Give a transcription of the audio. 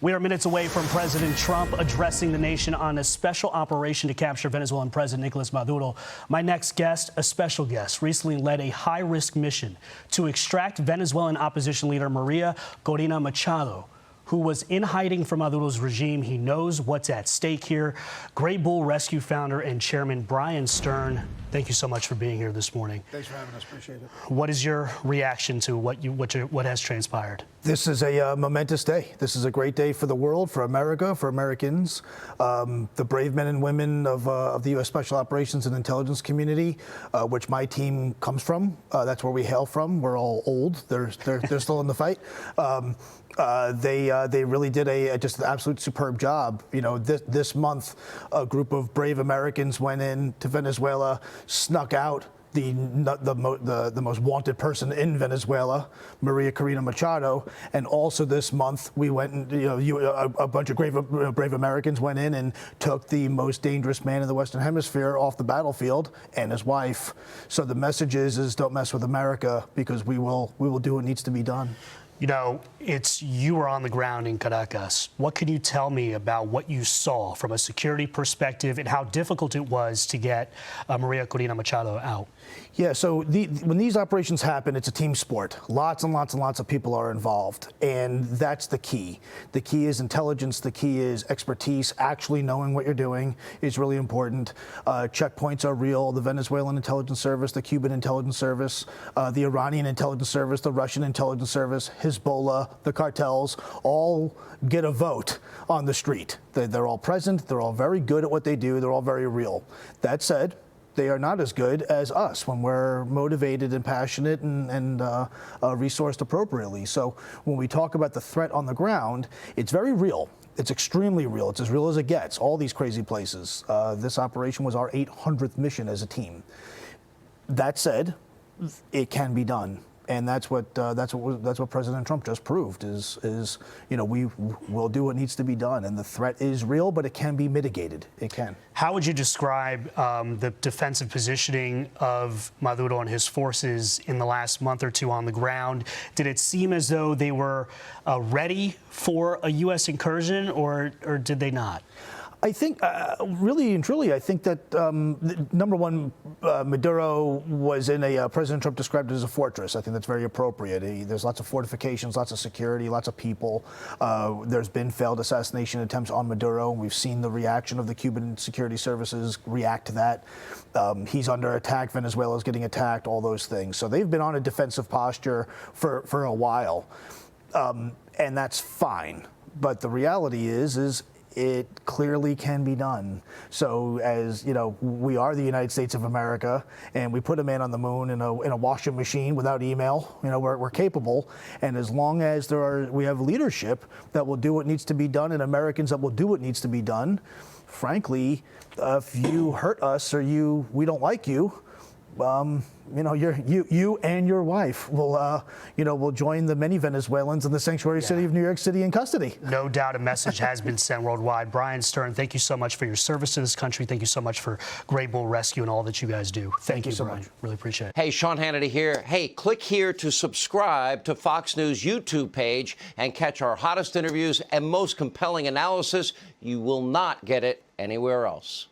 We are minutes away from President Trump addressing the nation on a special operation to capture Venezuelan President Nicolás Maduro. My next guest, a special guest, recently led a high-risk mission to extract Venezuelan opposition leader Maria Corina Machado, who was in hiding from Maduro's regime. He knows what's at stake here. Great Bull Rescue founder and chairman Bryan Stern, thank you so much for being here this morning. Thanks for having us. Appreciate it. What is your reaction to what has transpired? This is a momentous day. This is a great day for the world, for America, for Americans. The brave men and women of the U.S. Special Operations and Intelligence Community, which my team comes from. That's where we hail from. We're all old. They're still in the fight. They really did just an absolute superb job. You know, this month, a group of brave Americans went into Venezuela, snuck out the most wanted person in Venezuela, Maria Corina Machado, and also this month we went and a bunch of brave Americans went in and took the most dangerous man in the Western Hemisphere off the battlefield and his wife. So the message is don't mess with America, because we will do what needs to be done. You know, you were on the ground in Caracas. What can you tell me about what you saw from a security perspective and how difficult it was to get Maria Corina Machado out? Yeah, so when these operations happen, it's a team sport. Lots and lots and lots of people are involved, and that's the key. The key is intelligence. The key is expertise. Actually knowing what you're doing is really important. Checkpoints are real. The Venezuelan intelligence service, the Cuban intelligence service, the Iranian intelligence service, the Russian intelligence service, Hezbollah, the cartels, all get a vote on the street. They're all present. They're all very good at what they do. They're all very real. That said, they are not as good as us when we're motivated and passionate and resourced appropriately. So when we talk about the threat on the ground, it's very real. It's extremely real. It's as real as it gets, all these crazy places. This operation was our 800th mission as a team. That said, it can be done. And that's what President Trump just proved is we will do what needs to be done, and the threat is real, but it can be mitigated. It can. How would you describe the defensive positioning of Maduro and his forces in the last month or two on the ground? Did it seem as though they were ready for a U.S. incursion, or did they not? I think, really and truly, I think that, number one, Maduro was in President Trump described it as a fortress. I think that's very appropriate. There's lots of fortifications, lots of security, lots of people. There's been failed assassination attempts on Maduro. We've seen the reaction of the Cuban security services react to that. He's under attack. Venezuela's getting attacked, all those things. So they've been on a defensive posture for a while. And that's fine. But the reality is it clearly can be done. So as you know, we are the United States of America, and we put a man on the moon in a washing machine without email. You know, we're capable, and as long as we have leadership that will do what needs to be done, and Americans that will do what needs to be done, frankly, if you hurt us or we don't like you, you and your wife will join the many Venezuelans in the sanctuary city of New York City in custody. No doubt a message has been sent worldwide. Bryan Stern, thank you so much for your service to this country. Thank you so much for Great Bull Rescue and all that you guys do. Thank you so much. Really appreciate it. Hey, Sean Hannity here. Hey, click here to subscribe to Fox News YouTube page and catch our hottest interviews and most compelling analysis. You will not get it anywhere else.